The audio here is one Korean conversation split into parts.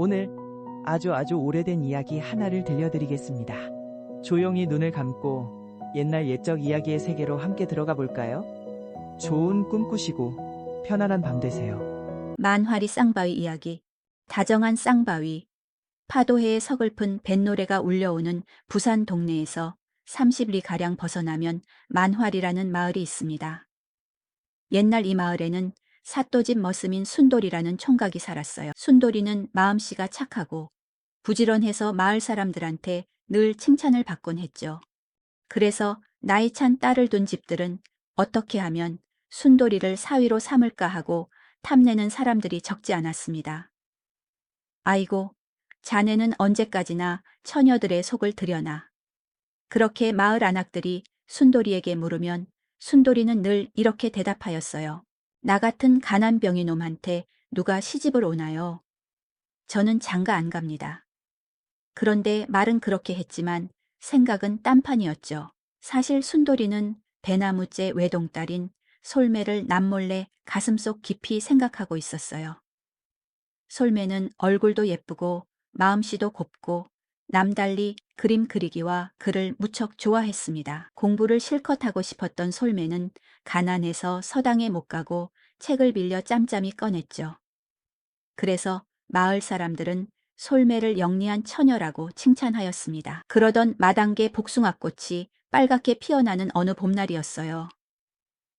오늘 아주 오래된 이야기 하나를 들려드리겠습니다. 조용히 눈을 감고 옛날 옛적 이야기의 세계로 함께 들어가 볼까요? 좋은 꿈 꾸시고 편안한 밤 되세요. 만화리 쌍바위 이야기. 다정한 쌍바위. 파도해에 서글픈 뱃노래가 울려오는 부산 동네에서 30리가량 벗어나면 만화리라는 마을이 있습니다. 옛날 이 마을에는 사또집 머슴인 순돌이라는 총각이 살았어요. 순돌이는 마음씨가 착하고 부지런해서 마을 사람들한테 늘 칭찬을 받곤 했죠. 그래서 나이 찬 딸을 둔 집들은 어떻게 하면 순돌이를 사위로 삼을까 하고 탐내는 사람들이 적지 않았습니다. 아이고, 자네는 언제까지나 처녀들의 속을 들여나. 그렇게 마을 안악들이 순돌이에게 물으면 순돌이는 늘 이렇게 대답하였어요. 나 같은 가난병이 놈한테 누가 시집을 오나요? 저는 장가 안 갑니다. 그런데 말은 그렇게 했지만 생각은 딴판이었죠. 사실 순돌이는 배나무째 외동딸인 솔매를 남몰래 가슴속 깊이 생각하고 있었어요. 솔매는 얼굴도 예쁘고 마음씨도 곱고 남달리 그림 그리기와 글을 무척 좋아했습니다. 공부를 실컷 하고 싶었던 솔매는 가난해서 서당에 못 가고 책을 빌려 짬짬이 꺼냈죠. 그래서 마을 사람들은 솔매를 영리한 처녀라고 칭찬하였습니다. 그러던 마당계 복숭아꽃이 빨갛게 피어나는 어느 봄날이었어요.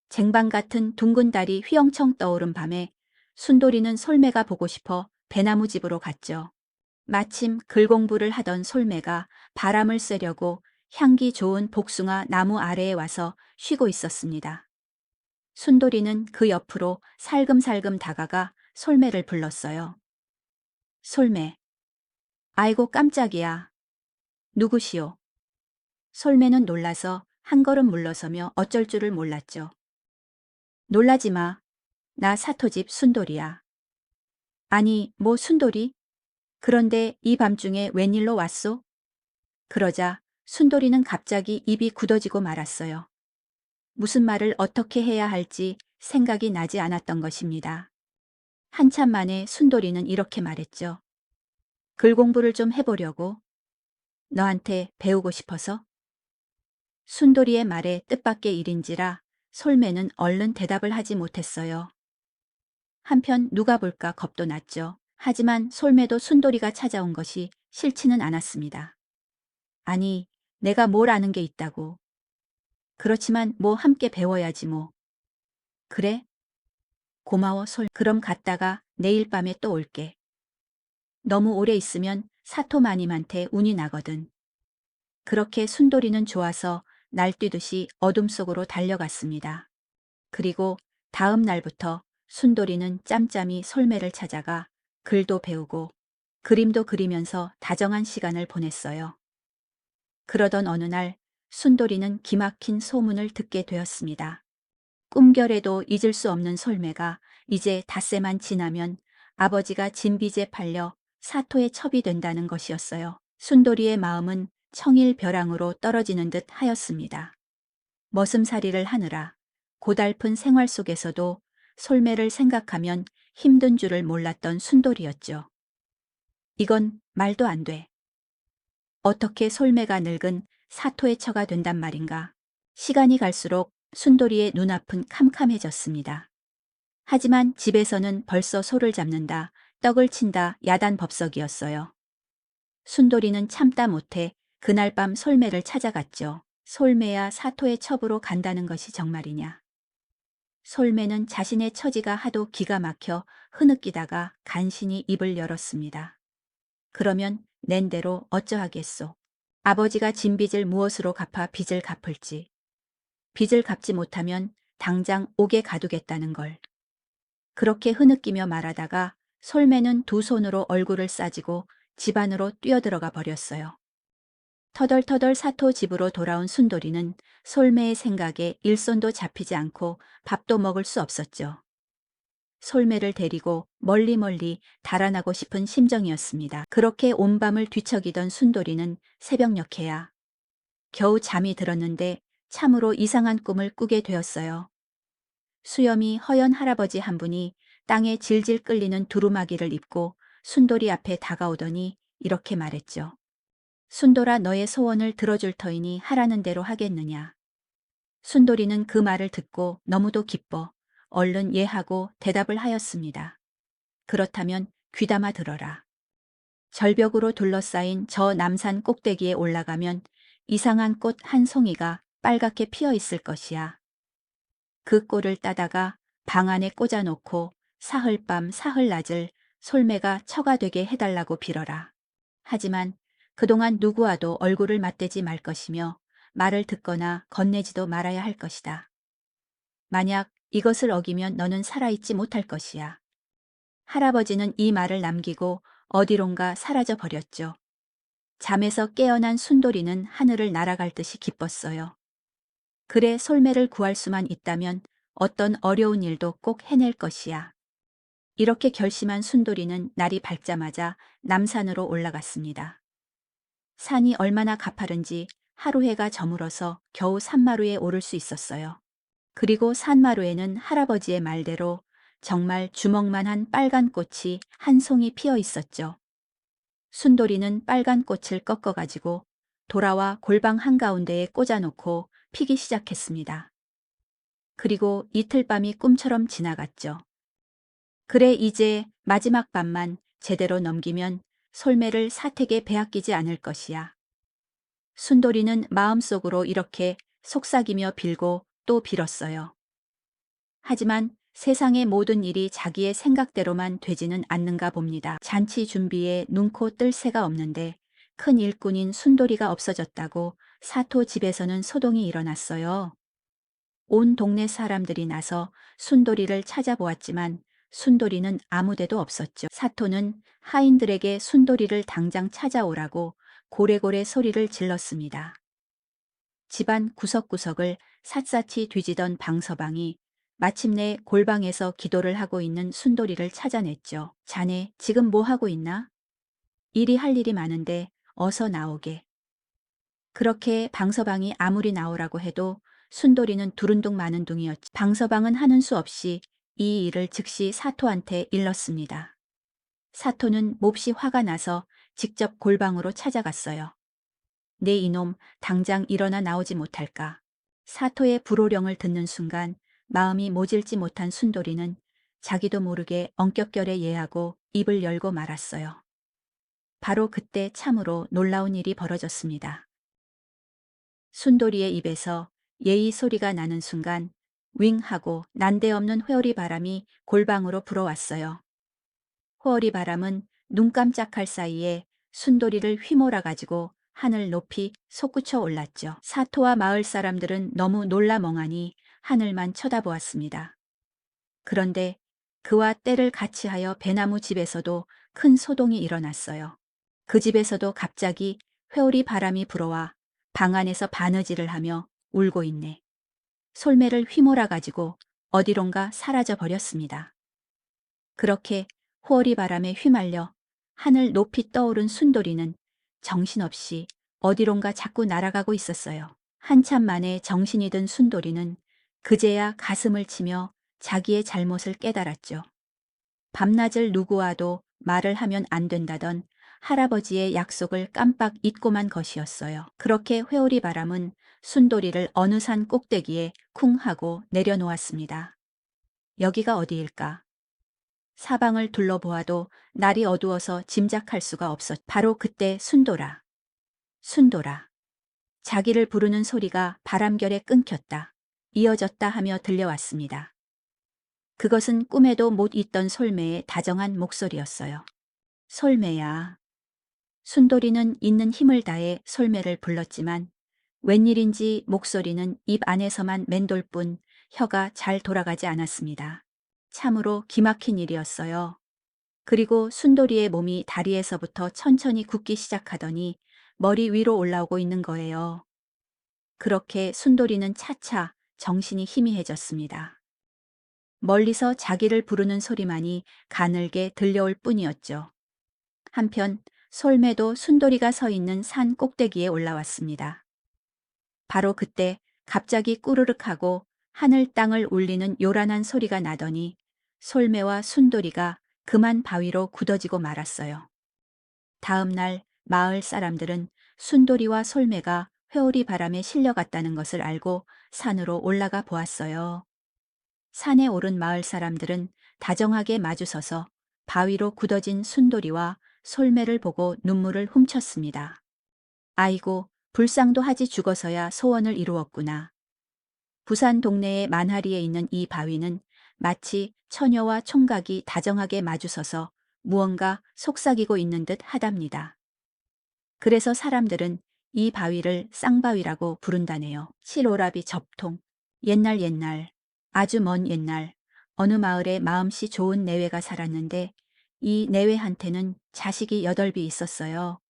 쟁반 같은 둥근 달이 휘영청 떠오른 밤에 순돌이는 솔매가 보고 싶어 배나무 집으로 갔죠. 마침 글 공부를 하던 솔매가 바람을 쐬려고 향기 좋은 복숭아 나무 아래에 와서 쉬고 있었습니다. 순돌이는 그 옆으로 살금살금 다가가 솔매를 불렀어요. 솔매. 아이고 깜짝이야. 누구시오? 솔매는 놀라서 한 걸음 물러서며 어쩔 줄을 몰랐죠. 놀라지 마. 나 사토집 순돌이야. 아니, 뭐 순돌이? 그런데 이 밤중에 웬일로 왔소? 그러자 순돌이는 갑자기 입이 굳어지고 말았어요. 무슨 말을 어떻게 해야 할지 생각이 나지 않았던 것입니다. 한참 만에 순돌이는 이렇게 말했죠. 글 공부를 좀 해보려고. 너한테 배우고 싶어서? 순돌이의 말에 뜻밖의 일인지라 솔매는 얼른 대답을 하지 못했어요. 한편 누가 볼까 겁도 났죠. 하지만 솔매도 순돌이가 찾아온 것이 싫지는 않았습니다. 아니, 내가 뭘 아는 게 있다고. 그렇지만 뭐 함께 배워야지 뭐. 그래? 고마워 솔. 그럼 갔다가 내일 밤에 또 올게. 너무 오래 있으면 사토마님한테 운이 나거든. 그렇게 순돌이는 좋아서 날뛰듯이 어둠 속으로 달려갔습니다. 그리고 다음 날부터 순돌이는 짬짬이 솔매를 찾아가 글도 배우고 그림도 그리면서 다정한 시간을 보냈어요. 그러던 어느 날 순돌이는 기막힌 소문을 듣게 되었습니다. 꿈결에도 잊을 수 없는 솔매가 이제 닷새만 지나면 아버지가 진빚에 팔려 사토의 첩이 된다는 것이었어요. 순돌이의 마음은 청일벼랑으로 떨어지는 듯 하였습니다. 머슴살이를 하느라 고달픈 생활 속에서도 솔매를 생각하면 힘든 줄을 몰랐던 순돌이였죠. 이건 말도 안 돼. 어떻게 솔매가 늙은 사토의 처가 된단 말인가. 시간이 갈수록 순돌이의 눈앞은 캄캄해졌습니다. 하지만 집에서는 벌써 소를 잡는다, 떡을 친다 야단법석이었어요. 순돌이는 참다 못해 그날 밤 솔매를 찾아갔죠. 솔매야 사토의 첩으로 간다는 것이 정말이냐. 솔매는 자신의 처지가 하도 기가 막혀 흐느끼다가 간신히 입을 열었습니다. 그러면 낸대로 어쩌하겠소. 아버지가 진 빚을 무엇으로 갚아 빚을 갚을지. 빚을 갚지 못하면 당장 옥에 가두겠다는 걸. 그렇게 흐느끼며 말하다가 솔매는 두 손으로 얼굴을 싸지고 집 안으로 뛰어들어가 버렸어요. 터덜터덜 사토 집으로 돌아온 순돌이는 솔매의 생각에 일손도 잡히지 않고 밥도 먹을 수 없었죠. 솔매를 데리고 멀리 달아나고 싶은 심정이었습니다. 그렇게 온 밤을 뒤척이던 순돌이는 새벽녘에야 겨우 잠이 들었는데 참으로 이상한 꿈을 꾸게 되었어요. 수염이 허연 할아버지 한 분이 땅에 질질 끌리는 두루마기를 입고 순돌이 앞에 다가오더니 이렇게 말했죠. 순돌아, 너의 소원을 들어줄 터이니 하라는 대로 하겠느냐. 순돌이는 그 말을 듣고 너무도 기뻐 얼른 예하고 대답을 하였습니다. 그렇다면 귀담아 들어라. 절벽으로 둘러싸인 저 남산 꼭대기에 올라가면 이상한 꽃 한 송이가 빨갛게 피어 있을 것이야. 그 꼴을 따다가 방 안에 꽂아놓고 사흘밤 사흘낮을 솔매가 처가 되게 해달라고 빌어라. 하지만 그동안 누구와도 얼굴을 맞대지 말 것이며 말을 듣거나 건네지도 말아야 할 것이다. 만약 이것을 어기면 너는 살아있지 못할 것이야. 할아버지는 이 말을 남기고 어디론가 사라져 버렸죠. 잠에서 깨어난 순돌이는 하늘을 날아갈 듯이 기뻤어요. 그래, 솔매를 구할 수만 있다면 어떤 어려운 일도 꼭 해낼 것이야. 이렇게 결심한 순돌이는 날이 밝자마자 남산으로 올라갔습니다. 산이 얼마나 가파른지 하루 해가 저물어서 겨우 산마루에 오를 수 있었어요. 그리고 산마루에는 할아버지의 말대로 정말 주먹만한 빨간 꽃이 한 송이 피어 있었죠. 순돌이는 빨간 꽃을 꺾어가지고 돌아와 골방 한가운데에 꽂아놓고 피기 시작했습니다. 그리고 이틀 밤이 꿈처럼 지나갔죠. 그래, 이제 마지막 밤만 제대로 넘기면 솔매를 사택에 빼앗기지 않을 것이야. 순돌이는 마음속으로 이렇게 속삭이며 빌고 또 빌었어요. 하지만 세상의 모든 일이 자기의 생각대로만 되지는 않는가 봅니다. 잔치 준비에 눈코 뜰 새가 없는데 큰 일꾼인 순돌이가 없어졌다고 사토 집에서는 소동이 일어났어요. 온 동네 사람들이 나서 순돌이를 찾아보았지만 순돌이는 아무데도 없었죠. 사토는 하인들에게 순돌이를 당장 찾아오라고 고래고래 소리를 질렀습니다. 집안 구석구석을 샅샅이 뒤지던 방서방이 마침내 골방에서 기도를 하고 있는 순돌이를 찾아냈죠. 자네 지금 뭐 하고 있나? 일이 할 일이 많은데 어서 나오게. 그렇게 방서방이 아무리 나오라고 해도 순돌이는 두른둥 마는 둥이었죠. 방서방은 하는 수 없이 이 일을 즉시 사토한테 일렀습니다. 사토는 몹시 화가 나서 직접 골방으로 찾아갔어요. 네 이놈, 당장 일어나 나오지 못할까. 사토의 불호령을 듣는 순간 마음이 모질지 못한 순돌이는 자기도 모르게 엉격결에 예하고 입을 열고 말았어요. 바로 그때 참으로 놀라운 일이 벌어졌습니다. 순돌이의 입에서 예의 소리가 나는 순간 윙 하고 난데없는 회오리 바람이 골방으로 불어왔어요. 회오리 바람은 눈 깜짝할 사이에 순돌이를 휘몰아 가지고 하늘 높이 솟구쳐 올랐죠. 사토와 마을 사람들은 너무 놀라 멍하니 하늘만 쳐다보았습니다. 그런데 그와 때를 같이 하여 배나무 집에서도 큰 소동이 일어났어요. 그 집에서도 갑자기 회오리 바람이 불어와 방 안에서 바느질을 하며 울고 있네. 솔매를 휘몰아 가지고 어디론가 사라져 버렸습니다. 그렇게 회오리 바람에 휘말려 하늘 높이 떠오른 순돌이는 정신없이 어디론가 자꾸 날아가고 있었어요. 한참 만에 정신이 든 순돌이는 그제야 가슴을 치며 자기의 잘못을 깨달았죠. 밤낮을 누구와도 말을 하면 안 된다던 할아버지의 약속을 깜빡 잊고만 것이었어요. 그렇게 회오리 바람은 순돌이를 어느 산 꼭대기에 쿵 하고 내려놓았습니다. 여기가 어디일까? 사방을 둘러보아도 날이 어두워서 짐작할 수가 없었. 바로 그때 순돌아, 순돌아. 자기를 부르는 소리가 바람결에 끊겼다, 이어졌다 하며 들려왔습니다. 그것은 꿈에도 못 잊던 솔매의 다정한 목소리였어요. 솔매야. 순돌이는 있는 힘을 다해 솔매를 불렀지만 웬일인지 목소리는 입 안에서만 맴돌 뿐 혀가 잘 돌아가지 않았습니다. 참으로 기막힌 일이었어요. 그리고 순돌이의 몸이 다리에서부터 천천히 굳기 시작하더니 머리 위로 올라오고 있는 거예요. 그렇게 순돌이는 차차 정신이 희미해졌습니다. 멀리서 자기를 부르는 소리만이 가늘게 들려올 뿐이었죠. 한편 솔매도 순돌이가 서 있는 산 꼭대기에 올라왔습니다. 바로 그때 갑자기 꾸르륵 하고 하늘 땅을 울리는 요란한 소리가 나더니 솔매와 순돌이가 그만 바위로 굳어지고 말았어요. 다음 날 마을 사람들은 순돌이와 솔매가 회오리 바람에 실려갔다는 것을 알고 산으로 올라가 보았어요. 산에 오른 마을 사람들은 다정하게 마주서서 바위로 굳어진 순돌이와 솔매를 보고 눈물을 훔쳤습니다. 아이고, 불상도 하지 죽어서야 소원을 이루었구나. 부산 동네의 만하리에 있는 이 바위는 마치 처녀와 총각이 다정하게 마주서서 무언가 속삭이고 있는 듯 하답니다. 그래서 사람들은 이 바위를 쌍바위라고 부른다네요. 칠오라비 접통. 옛날, 아주 먼 옛날, 어느 마을에 마음씨 좋은 내외가 살았는데 이 내외한테는 자식이 8이 있었어요.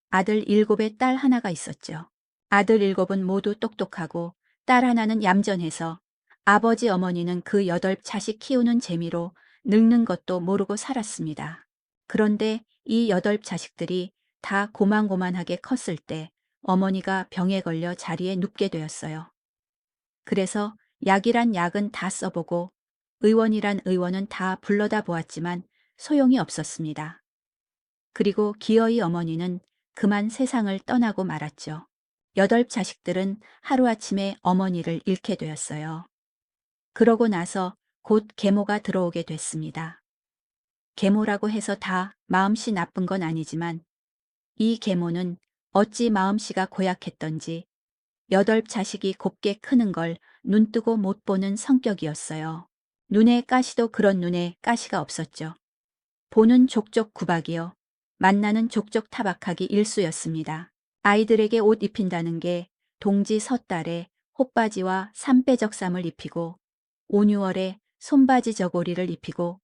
아들 7에 딸 하나가 있었죠. 아들 7은 모두 똑똑하고 딸 하나는 얌전해서 아버지 어머니는 그 8 자식 키우는 재미로 늙는 것도 모르고 살았습니다. 그런데 이 8 자식들이 다 고만고만하게 컸을 때 어머니가 병에 걸려 자리에 눕게 되었어요. 그래서 약이란 약은 다 써보고 의원이란 의원은 다 불러다 보았지만 소용이 없었습니다. 그리고 기어이 어머니는 그만 세상을 떠나고 말았죠. 8 자식들은 하루아침에 어머니를 잃게 되었어요. 그러고 나서 곧 계모가 들어오게 됐습니다. 계모라고 해서 다 마음씨 나쁜 건 아니지만 이 계모는 어찌 마음씨가 고약했던지 8 자식이 곱게 크는 걸 눈뜨고 못 보는 성격이었어요. 눈에 가시도 그런 눈에 가시가 없었죠. 보는 족족 구박이요. 만나는 족족 타박하기 일쑤였습니다. 아이들에게 옷 입힌다는 게 동지 섣달에 호빠지와 삼빼적삼을 입히고 5, 6월에 손바지 저고리를 입히고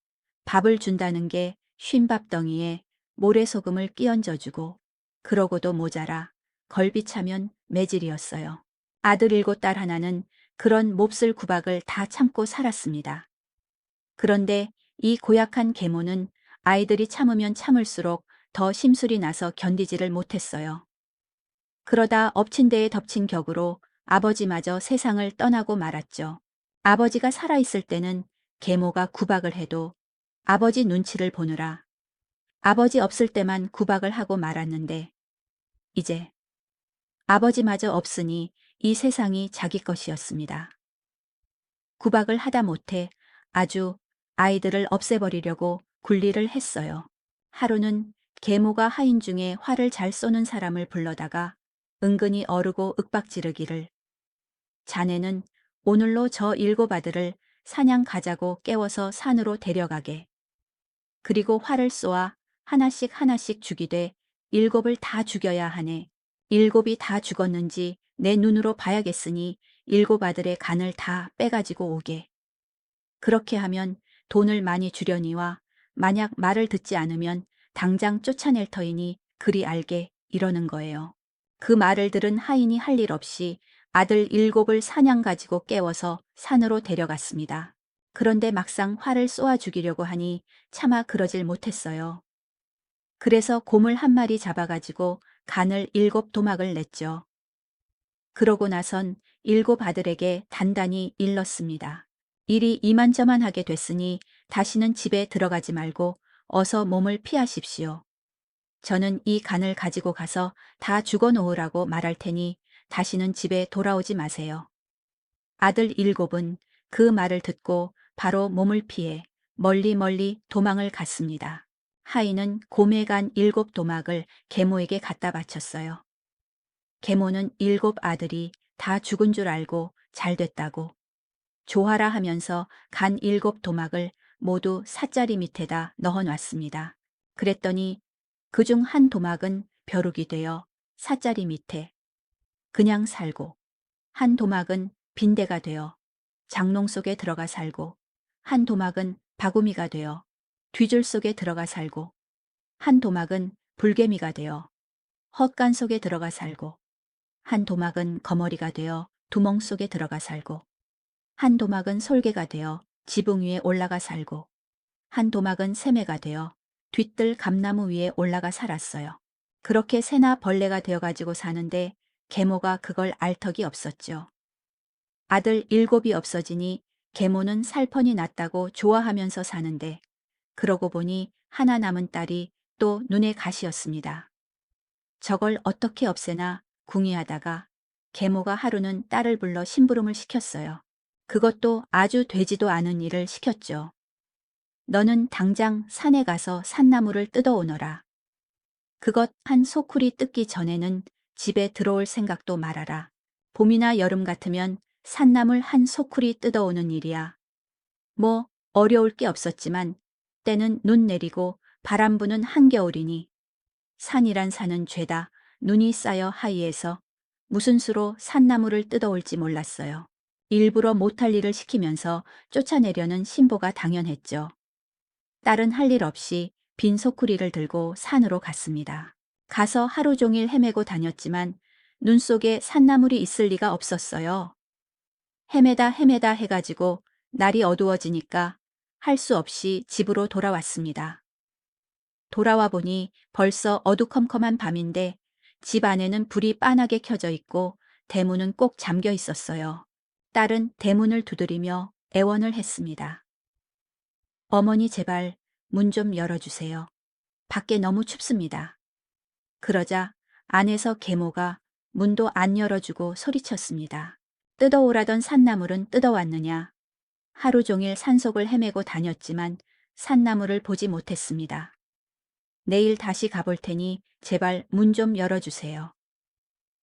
밥을 준다는 게 쉰밥덩이에 모래소금을 끼얹어주고 그러고도 모자라 걸비차면 매질이었어요. 아들 7, 딸 하나는 그런 몹쓸 구박을 다 참고 살았습니다. 그런데 이 고약한 계모는 아이들이 참으면 참을수록 더 심술이 나서 견디지를 못했어요. 그러다 엎친 데에 덮친 격으로 아버지마저 세상을 떠나고 말았죠. 아버지가 살아있을 때는 계모가 구박을 해도 아버지 눈치를 보느라 아버지 없을 때만 구박을 하고 말았는데 이제 아버지마저 없으니 이 세상이 자기 것이었습니다. 구박을 하다 못해 아주 아이들을 없애버리려고 굴리를 했어요. 하루는 계모가 하인 중에 화를 잘 쏘는 사람을 불러다가 은근히 어르고 윽박지르기를 자네는 오늘로 저 7 아들을 사냥 가자고 깨워서 산으로 데려가게. 그리고 활을 쏘아 하나씩 하나씩 죽이되 7을 다 죽여야 하네. 7이 다 죽었는지 내 눈으로 봐야겠으니 7 아들의 간을 다 빼가지고 오게. 그렇게 하면 돈을 많이 주려니와 만약 말을 듣지 않으면 당장 쫓아낼 터이니 그리 알게 이러는 거예요. 그 말을 들은 하인이 할 일 없이 아들 7을 사냥 가지고 깨워서 산으로 데려갔습니다. 그런데 막상 활을 쏘아 죽이려고 하니 차마 그러질 못했어요. 그래서 곰을 한 마리 잡아가지고 간을 7 도막을 냈죠. 그러고 나선 7 아들에게 단단히 일렀습니다. 일이 이만저만하게 됐으니 다시는 집에 들어가지 말고 어서 몸을 피하십시오. 저는 이 간을 가지고 가서 다 죽어 놓으라고 말할 테니 다시는 집에 돌아오지 마세요. 아들 7은 그 말을 듣고 바로 몸을 피해 멀리 도망을 갔습니다. 하인은 곰에 간 7 도막을 계모에게 갖다 바쳤어요. 계모는 7 아들이 다 죽은 줄 알고 잘 됐다고 조하라 하면서 간 7 도막을 모두 사짜리 밑에다 넣어놨습니다. 그랬더니 그중 한 도막은 벼룩이 되어 사짜리 밑에 그냥 살고 한 도막은 빈대가 되어 장롱 속에 들어가 살고 한 도막은 바구미가 되어 뒤줄 속에 들어가 살고 한 도막은 불개미가 되어 헛간 속에 들어가 살고 한 도막은 거머리가 되어 두멍 속에 들어가 살고 한 도막은 솔개가 되어 지붕 위에 올라가 살고 한 도막은 새매가 되어 뒤뜰 감나무 위에 올라가 살았어요. 그렇게 새나 벌레가 되어가지고 사는데 계모가 그걸 알 턱이 없었죠. 아들 7이 없어지니 계모는 살펀이 났다고 좋아하면서 사는데 그러고 보니 하나 남은 딸이 또 눈에 가시였습니다. 저걸 어떻게 없애나 궁리하다가 계모가 하루는 딸을 불러 심부름을 시켰어요. 그것도 아주 되지도 않은 일을 시켰죠. 너는 당장 산에 가서 산나무를 뜯어오너라. 그것 한 소쿠리 뜯기 전에는 집에 들어올 생각도 말아라. 봄이나 여름 같으면 산나물 한 소쿠리 뜯어오는 일이야. 뭐 어려울 게 없었지만 때는 눈 내리고 바람 부는 한겨울이니 산이란 산은 죄다 눈이 쌓여 하이에서 무슨 수로 산나무를 뜯어올지 몰랐어요. 일부러 못할 일을 시키면서 쫓아내려는 신보가 당연했죠. 딸은 할 일 없이 빈 소쿠리를 들고 산으로 갔습니다. 가서 하루 종일 헤매고 다녔지만 눈 속에 산나물이 있을 리가 없었어요. 헤매다 해가지고 날이 어두워지니까 할 수 없이 집으로 돌아왔습니다. 돌아와 보니 벌써 어두컴컴한 밤인데 집 안에는 불이 빤하게 켜져 있고 대문은 꼭 잠겨 있었어요. 딸은 대문을 두드리며 애원을 했습니다. 어머니 제발 문 좀 열어주세요. 밖에 너무 춥습니다. 그러자 안에서 계모가 문도 안 열어주고 소리쳤습니다. 뜯어오라던 산나물은 뜯어왔느냐. 하루 종일 산속을 헤매고 다녔지만 산나물을 보지 못했습니다. 내일 다시 가볼 테니 제발 문 좀 열어주세요.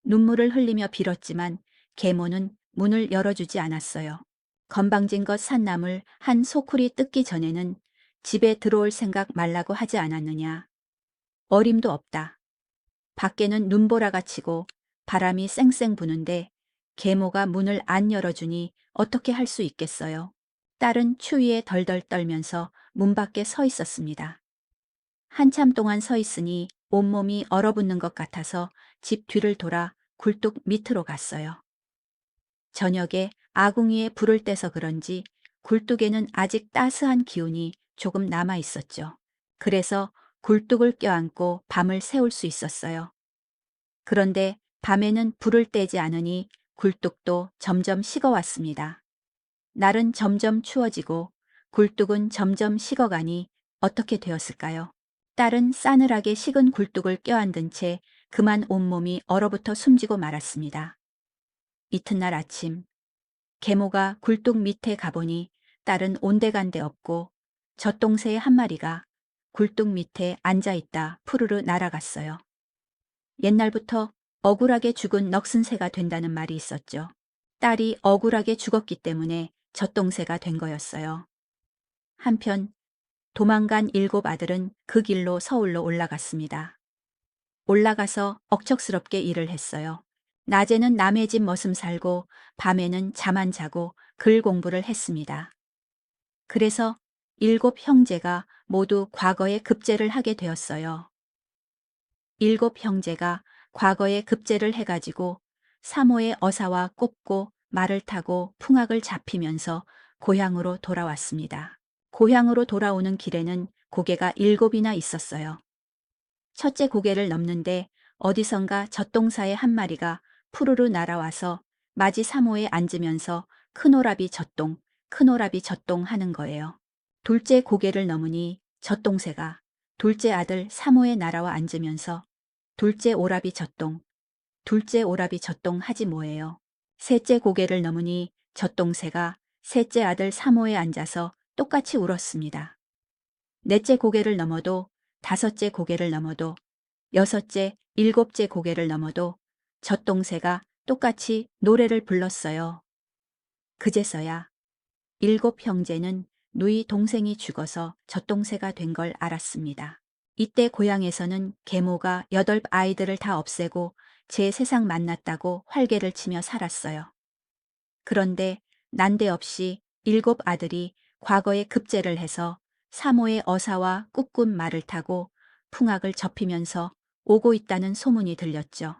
눈물을 흘리며 빌었지만 계모는 문을 열어주지 않았어요. 건방진 것 산나물 한 소쿠리 뜯기 전에는 집에 들어올 생각 말라고 하지 않았느냐. 어림도 없다. 밖에는 눈보라가 치고 바람이 쌩쌩 부는데 계모가 문을 안 열어주니 어떻게 할 수 있겠어요. 딸은 추위에 덜덜 떨면서 문 밖에 서 있었습니다. 한참 동안 서 있으니 온몸이 얼어붙는 것 같아서 집 뒤를 돌아 굴뚝 밑으로 갔어요. 저녁에 아궁이에 불을 떼서 그런지 굴뚝에는 아직 따스한 기운이 조금 남아 있었죠. 그래서 굴뚝을 껴안고 밤을 새울 수 있었어요. 그런데 밤에는 불을 떼지 않으니 굴뚝도 점점 식어왔습니다. 날은 점점 추워지고 굴뚝은 점점 식어가니 어떻게 되었을까요? 딸은 싸늘하게 식은 굴뚝을 껴안든 채 그만 온몸이 얼어붙어 숨지고 말았습니다. 이튿날 아침 계모가 굴뚝 밑에 가보니 딸은 온데간데 없고 젖동새 한 마리가 굴뚝 밑에 앉아있다 푸르르 날아갔어요. 옛날부터 억울하게 죽은 넋은 새가 된다는 말이 있었죠. 딸이 억울하게 죽었기 때문에 젖동새가 된 거였어요. 한편 도망간 7 아들은 그 길로 서울로 올라갔습니다. 올라가서 억척스럽게 일을 했어요. 낮에는 남의 집 머슴 살고 밤에는 잠 안 자고 글 공부를 했습니다. 그래서 7 형제가 모두 과거에 급제를 하게 되었어요. 7 형제가 과거에 급제를 해가지고 사모의 어사와 꼽고 말을 타고 풍악을 잡히면서 고향으로 돌아왔습니다. 고향으로 돌아오는 길에는 고개가 7이나 있었어요. 첫째 고개를 넘는데 어디선가 젖동사의 한 마리가 푸르르 날아와서 마지 사모에 앉으면서 큰오라비 젖동, 큰오라비 젖동 하는 거예요. 둘째 고개를 넘으니 젖동새가 둘째 아들 사모에 날아와 앉으면서 둘째 오라비 젖동, 둘째 오라비 젖동 하지 뭐예요. 셋째 고개를 넘으니 젖동새가 셋째 아들 사모에 앉아서 똑같이 울었습니다. 넷째 고개를 넘어도 다섯째 고개를 넘어도 여섯째, 일곱째 고개를 넘어도 젖동새가 똑같이 노래를 불렀어요. 그제서야 7 형제는 누이 동생이 죽어서 젖동새가 된 걸 알았습니다. 이때 고향에서는 계모가 8 아이들을 다 없애고 제 세상 만났다고 활개를 치며 살았어요. 그런데 난데없이 7 아들이 과거에 급제를 해서 사모의 어사와 꾹꾹 말을 타고 풍악을 접히면서 오고 있다는 소문이 들렸죠.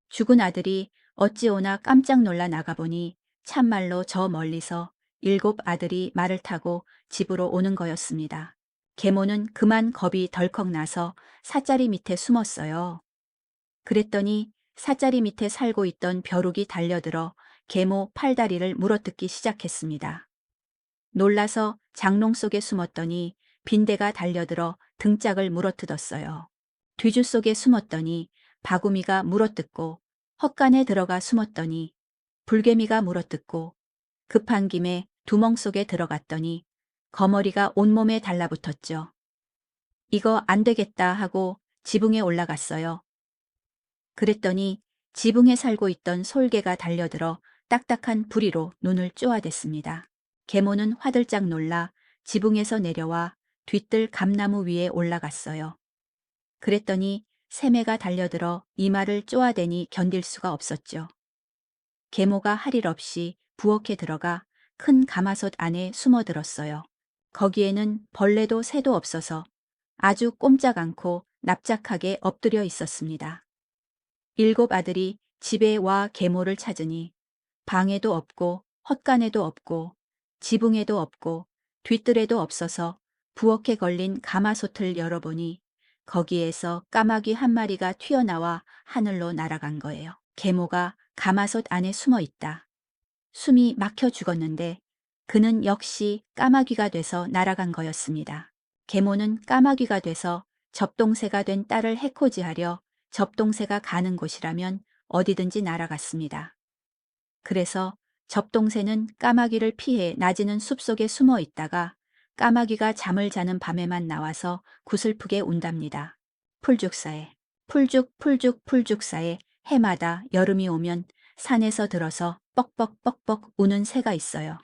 죽은 아들이 어찌오나 깜짝 놀라 나가보니 참말로 저 멀리서 7 아들이 말을 타고 집으로 오는 거였습니다. 계모는 그만 겁이 덜컥 나서 사짜리 밑에 숨었어요. 그랬더니 사짜리 밑에 살고 있던 벼룩이 달려들어 계모 팔다리를 물어뜯기 시작했습니다. 놀라서 장롱 속에 숨었더니 빈대가 달려들어 등짝을 물어뜯었어요. 뒤주 속에 숨었더니 바구미가 물어뜯고 헛간에 들어가 숨었더니 불개미가 물어뜯고 급한 김에 두멍 속에 들어갔더니 거머리가 온몸에 달라붙었죠. 이거 안 되겠다 하고 지붕에 올라갔어요. 그랬더니 지붕에 살고 있던 솔개가 달려들어 딱딱한 부리로 눈을 쪼아댔습니다. 계모는 화들짝 놀라 지붕에서 내려와 뒤뜰 감나무 위에 올라갔어요. 그랬더니 새매가 달려들어 이마를 쪼아대니 견딜 수가 없었죠. 계모가 할 일 없이 부엌에 들어가 큰 가마솥 안에 숨어들었어요. 거기에는 벌레도 새도 없어서 아주 꼼짝 않고 납작하게 엎드려 있었습니다. 7 아들이 집에 와 계모를 찾으니 방에도 없고 헛간에도 없고 지붕에도 없고 뒤뜰에도 없어서 부엌에 걸린 가마솥을 열어보니 거기에서 까마귀 한 마리가 튀어나와 하늘로 날아간 거예요. 계모가 가마솥 안에 숨어 있다. 숨이 막혀 죽었는데 그는 역시 까마귀가 돼서 날아간 거였습니다. 계모는 까마귀가 돼서 접동새가 된 딸을 해코지하려 접동새가 가는 곳이라면 어디든지 날아갔습니다. 그래서 접동새는 까마귀를 피해 나지는 숲속에 숨어 있다가 까마귀가 잠을 자는 밤에만 나와서 구슬프게 운답니다. 풀죽사에 풀죽사에 해마다 여름이 오면 산에서 들어서 뻑뻑뻑뻑 우는 새가 있어요.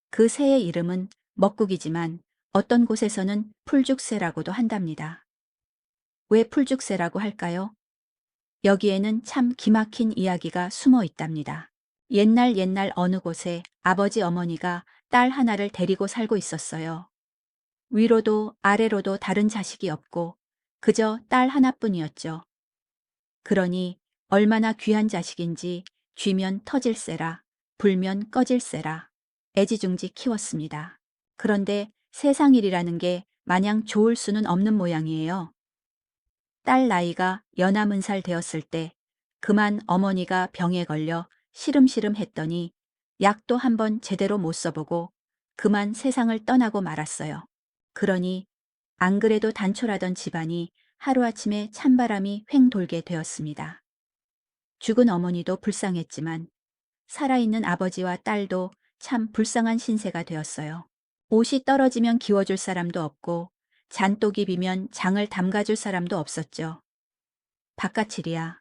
그 새의 이름은 먹국이지만 어떤 곳에서는 풀죽새라고도 한답니다. 왜 풀죽새라고 할까요? 여기에는 참 기막힌 이야기가 숨어 있답니다. 옛날 어느 곳에 아버지 어머니가 딸 하나를 데리고 살고 있었어요. 위로도 아래로도 다른 자식이 없고 그저 딸 하나뿐이었죠. 그러니 얼마나 귀한 자식인지 쥐면 터질세라, 불면 꺼질세라 애지중지 키웠습니다. 그런데 세상 일이라는 게 마냥 좋을 수는 없는 모양이에요. 딸 나이가 연하문 살 되었을 때 그만 어머니가 병에 걸려 시름시름 했더니 약도 한번 제대로 못 써보고 그만 세상을 떠나고 말았어요. 그러니 안 그래도 단촐하던 집안이 하루아침에 찬바람이 횡 돌게 되었습니다. 죽은 어머니도 불쌍했지만 살아있는 아버지와 딸도 참 불쌍한 신세가 되었어요. 옷이 떨어지면 기워줄 사람도 없고 잔독이 비면 장을 담가줄 사람도 없었죠. 바깥일이야.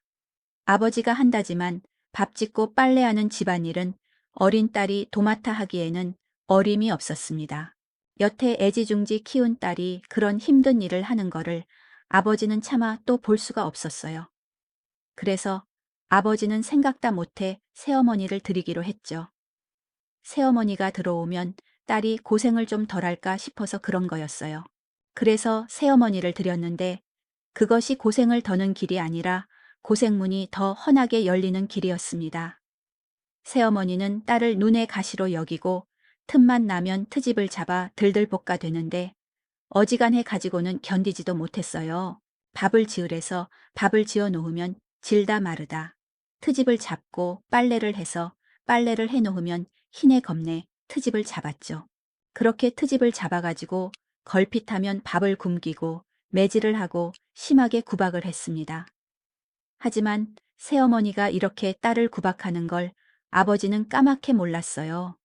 아버지가 한다지만 밥 짓고 빨래하는 집안일은 어린 딸이 도맡아 하기에는 어림이 없었습니다. 여태 애지중지 키운 딸이 그런 힘든 일을 하는 거를 아버지는 차마 또 볼 수가 없었어요. 그래서 아버지는 생각다 못해 새어머니를 드리기로 했죠. 새어머니가 들어오면 딸이 고생을 좀 덜할까 싶어서 그런 거였어요. 그래서 새어머니를 드렸는데 그것이 고생을 더는 길이 아니라 고생문이 더 환하게 열리는 길이었습니다. 새어머니는 딸을 눈의 가시로 여기고 틈만 나면 트집을 잡아 들들 볶아 되는데 어지간해 가지고는 견디지도 못했어요. 밥을 지으래서 밥을 지어 놓으면 질다 마르다. 트집을 잡고 빨래를 해서 빨래를 해 놓으면 희내 겁내 트집을 잡았죠. 그렇게 트집을 잡아가지고 걸핏하면 밥을 굶기고 매질을 하고 심하게 구박을 했습니다. 하지만 새어머니가 이렇게 딸을 구박하는 걸 아버지는 까맣게 몰랐어요.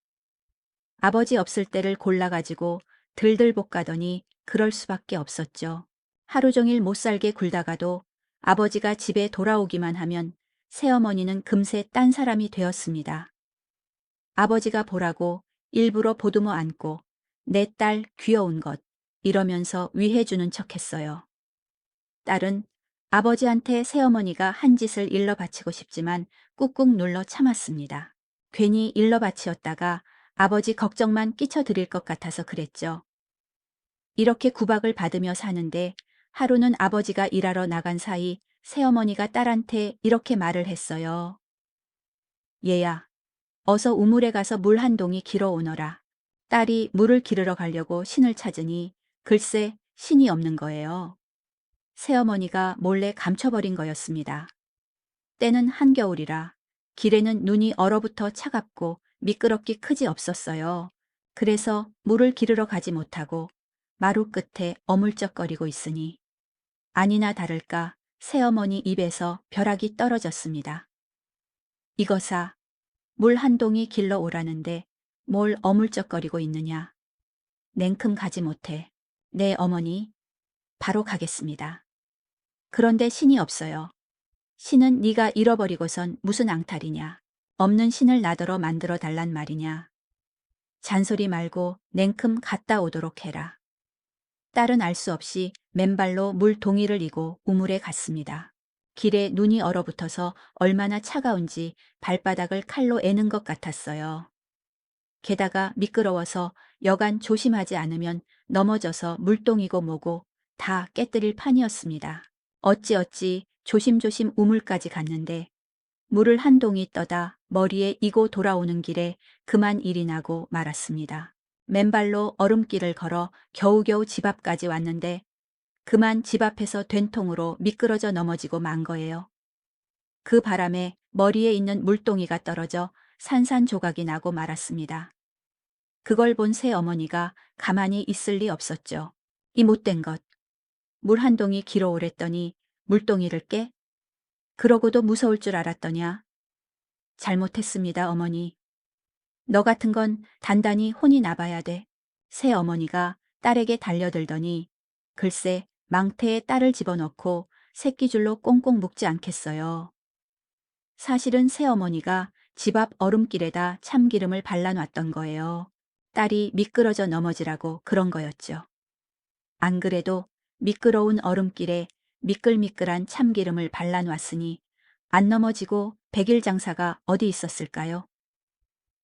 아버지 없을 때를 골라가지고 들들 볶아더니 그럴 수밖에 없었죠. 하루 종일 못 살게 굴다가도 아버지가 집에 돌아오기만 하면 새어머니는 금세 딴 사람이 되었습니다. 아버지가 보라고 일부러 보듬어 안고 내 딸 귀여운 것 이러면서 위해주는 척했어요. 딸은 아버지한테 새어머니가 한 짓을 일러 바치고 싶지만 꾹꾹 눌러 참았습니다. 괜히 일러 바치었다가 아버지 걱정만 끼쳐드릴 것 같아서 그랬죠. 이렇게 구박을 받으며 사는데 하루는 아버지가 일하러 나간 사이 새어머니가 딸한테 이렇게 말을 했어요. 얘야, 어서 우물에 가서 물 한 동이 길어 오너라. 딸이 물을 기르러 가려고 신을 찾으니 글쎄 신이 없는 거예요. 새어머니가 몰래 감춰버린 거였습니다. 때는 한겨울이라 길에는 눈이 얼어붙어 차갑고 미끄럽기 크지 없었어요. 그래서 물을 기르러 가지 못하고 마루 끝에 어물쩍거리고 있으니 아니나 다를까 새어머니 입에서 벼락이 떨어졌습니다. 이거사 물 한 동이 길러 오라는데 뭘 어물쩍거리고 있느냐. 냉큼 가지 못해. 네 어머니, 바로 가겠습니다. 그런데 신이 없어요. 신은 네가 잃어버리고선 무슨 앙탈이냐. 없는 신을 나더러 만들어 달란 말이냐. 잔소리 말고 냉큼 갔다 오도록 해라. 딸은 알 수 없이 맨발로 물동이를 이고 우물에 갔습니다. 길에 눈이 얼어붙어서 얼마나 차가운지 발바닥을 칼로 애는 것 같았어요. 게다가 미끄러워서 여간 조심하지 않으면 넘어져서 물동이고 뭐고 다 깨뜨릴 판이었습니다. 어찌어찌 조심조심 우물까지 갔는데 물을 한 동이 떠다 머리에 이고 돌아오는 길에 그만 일이 나고 말았습니다. 맨발로 얼음길을 걸어 겨우겨우 집 앞까지 왔는데 그만 집 앞에서 된통으로 미끄러져 넘어지고 만 거예요. 그 바람에 머리에 있는 물동이가 떨어져 산산조각이 나고 말았습니다. 그걸 본 새어머니가 가만히 있을 리 없었죠. 이 못된 것. 물 한 동이 길어오랬더니 물동이를 깨? 그러고도 무서울 줄 알았더냐. 잘못했습니다, 어머니. 너 같은 건 단단히 혼이 나봐야 돼. 새어머니가 딸에게 달려들더니 글쎄 망태에 딸을 집어넣고 새끼줄로 꽁꽁 묶지 않겠어요. 사실은 새어머니가 집 앞 얼음길에다 참기름을 발라놨던 거예요. 딸이 미끄러져 넘어지라고 그런 거였죠. 안 그래도 미끄러운 얼음길에 미끌미끌한 참기름을 발라놨으니 안 넘어지고 백일 장사가 어디 있었을까요?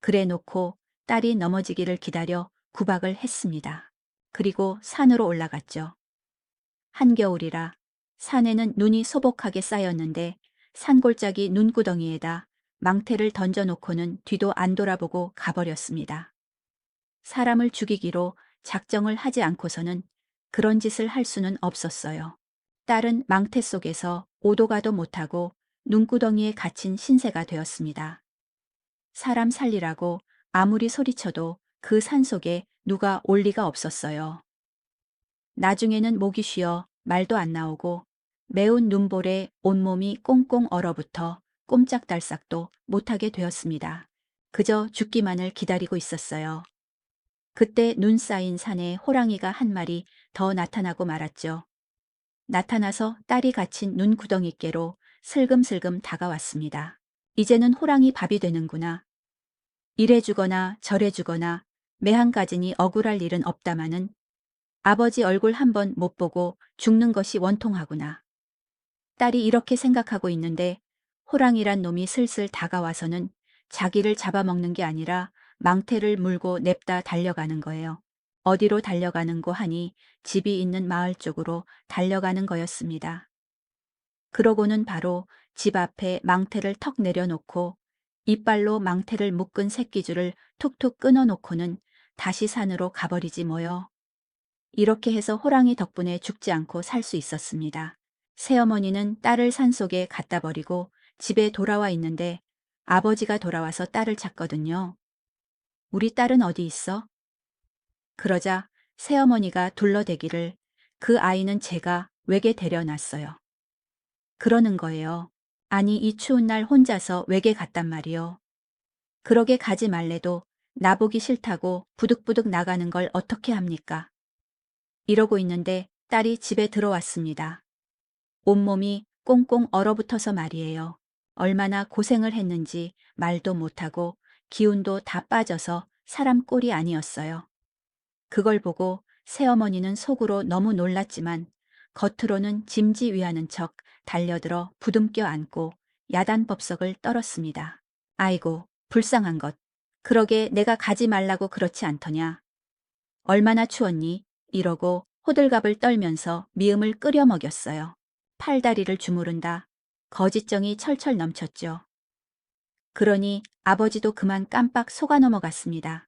그래 놓고 딸이 넘어지기를 기다려 구박을 했습니다. 그리고 산으로 올라갔죠. 한겨울이라 산에는 눈이 소복하게 쌓였는데 산골짜기 눈구덩이에다 망태를 던져놓고는 뒤도 안 돌아보고 가버렸습니다. 사람을 죽이기로 작정을 하지 않고서는 그런 짓을 할 수는 없었어요. 딸은 망태 속에서 오도 가도 못하고 눈구덩이에 갇힌 신세가 되었습니다. 사람 살리라고 아무리 소리쳐도 그 산속에 누가 올 리가 없었어요. 나중에는 목이 쉬어 말도 안 나오고 매운 눈볼에 온몸이 꽁꽁 얼어붙어 꼼짝달싹도 못하게 되었습니다. 그저 죽기만을 기다리고 있었어요. 그때 눈 쌓인 산에 호랑이가 한 마리 더 나타나고 말았죠. 나타나서 딸이 갇힌 눈구덩이께로 슬금슬금 다가왔습니다. 이제는 호랑이 밥이 되는구나. 이래 주거나 저래 주거나 매한가지니 억울할 일은 없다마는 아버지 얼굴 한번 못 보고 죽는 것이 원통하구나. 딸이 이렇게 생각하고 있는데 호랑이란 놈이 슬슬 다가와서는 자기를 잡아먹는 게 아니라 망태를 물고 냅다 달려가는 거예요. 어디로 달려가는고 하니 집이 있는 마을 쪽으로 달려가는 거였습니다. 그러고는 바로 집 앞에 망태를 턱 내려놓고 이빨로 망태를 묶은 새끼줄을 툭툭 끊어놓고는 다시 산으로 가버리지 뭐요. 이렇게 해서 호랑이 덕분에 죽지 않고 살 수 있었습니다. 새어머니는 딸을 산속에 갖다 버리고 집에 돌아와 있는데 아버지가 돌아와서 딸을 찾거든요. 우리 딸은 어디 있어? 그러자 새어머니가 둘러대기를 그 아이는 제가 외게 데려놨어요. 그러는 거예요. 아니 이 추운 날 혼자서 외게 갔단 말이요. 그러게 가지 말래도 나보기 싫다고 부득부득 나가는 걸 어떻게 합니까? 이러고 있는데 딸이 집에 들어왔습니다. 온몸이 꽁꽁 얼어붙어서 말이에요. 얼마나 고생을 했는지 말도 못하고 기운도 다 빠져서 사람 꼴이 아니었어요. 그걸 보고 새어머니는 속으로 너무 놀랐지만 겉으로는 짐지위하는 척 달려들어 부둥켜 안고 야단법석을 떨었습니다. 아이고 불쌍한 것. 그러게 내가 가지 말라고 그렇지 않더냐. 얼마나 추웠니? 이러고 호들갑을 떨면서 미음을 끓여 먹였어요. 팔다리를 주무른다. 거짓정이 철철 넘쳤죠. 그러니 아버지도 그만 깜빡 속아 넘어갔습니다.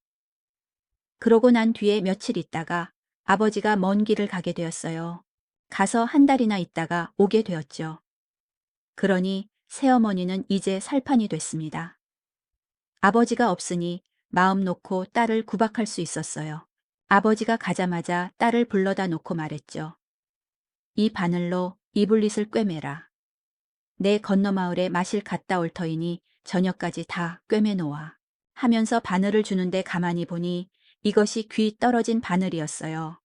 그러고 난 뒤에 며칠 있다가 아버지가 먼 길을 가게 되었어요. 가서 한 달이나 있다가 오게 되었죠. 그러니 새어머니는 이제 살판이 됐습니다. 아버지가 없으니 마음 놓고 딸을 구박할 수 있었어요. 아버지가 가자마자 딸을 불러다 놓고 말했죠. 이 바늘로 이불릿을 꿰매라. 내 건너마을에 마실 갔다 올 터이니 저녁까지 다 꿰매 놓아. 하면서 바늘을 주는데 가만히 보니 이것이 귀 떨어진 바늘이었어요.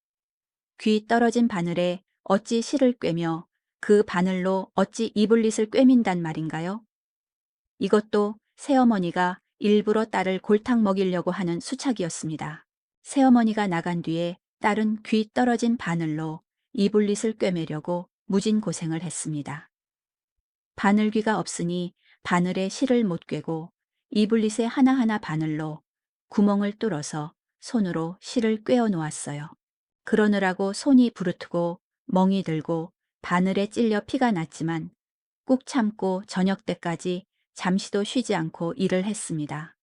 귀 떨어진 바늘에 어찌 실을 꿰며 그 바늘로 어찌 이불릿을 꿰민단 말인가요? 이것도 새어머니가 일부러 딸을 골탕 먹이려고 하는 수착이었습니다. 새어머니가 나간 뒤에 딸은 귀 떨어진 바늘로 이불릿을 꿰매려고 무진 고생을 했습니다. 바늘귀가 없으니 바늘에 실을 못 꿰고 이불릿에 하나하나 바늘로 구멍을 뚫어서 손으로 실을 꿰어 놓았어요. 그러느라고 손이 부르트고 멍이 들고 바늘에 찔려 피가 났지만 꾹 참고 저녁 때까지 잠시도 쉬지 않고 일을 했습니다.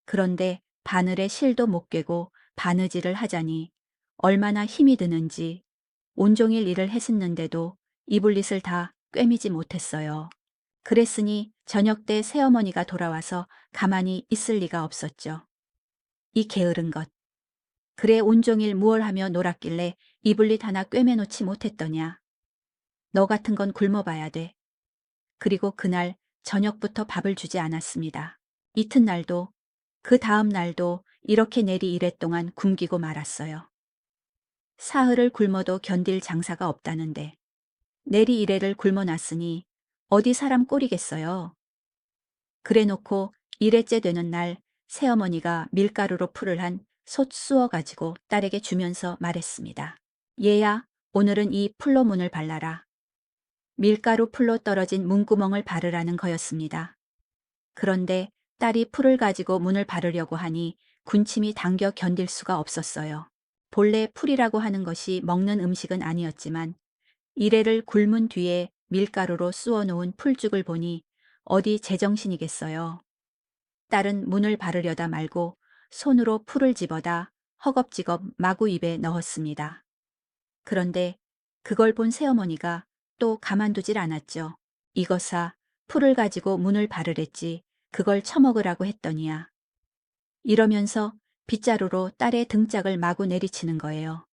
그런데 바늘에 실도 못 꿰고 바느질을 하자니 얼마나 힘이 드는지 온종일 일을 했었는데도 이불릿을 다 꿰미지 못했어요. 그랬으니 저녁 때 새어머니가 돌아와서 가만히 있을 리가 없었죠. 이 게으른 것. 그래 온종일 무얼 하며 놀았길래 이불릿 하나 꿰매놓지 못했더냐. 너 같은 건 굶어봐야 돼. 그리고 그날 저녁부터 밥을 주지 않았습니다. 이튿날도 그 다음 날도 이렇게 내리 이랫 동안 굶기고 말았어요. 사흘을 굶어도 견딜 장사가 없다는데 내리 이래를 굶어놨으니 어디 사람 꼴이겠어요. 그래놓고 일회째 되는 날 새어머니가 밀가루로 풀을 한 솥 쑤어가지고 딸에게 주면서 말했습니다. 얘야, 오늘은 이 풀로 문을 발라라. 밀가루 풀로 떨어진 문구멍을 바르라는 거였습니다. 그런데 딸이 풀을 가지고 문을 바르려고 하니 군침이 당겨 견딜 수가 없었어요. 본래 풀이라고 하는 것이 먹는 음식은 아니었지만 이래를 굶은 뒤에 밀가루로 쑤어 놓은 풀죽을 보니 어디 제정신이겠어요. 딸은 문을 바르려다 말고 손으로 풀을 집어다 허겁지겁 마구 입에 넣었습니다. 그런데 그걸 본 새어머니가 또 가만두질 않았죠. 이것아, 풀을 가지고 문을 바르랬지 그걸 처먹으라고 했더니야. 이러면서 빗자루로 딸의 등짝을 마구 내리치는 거예요.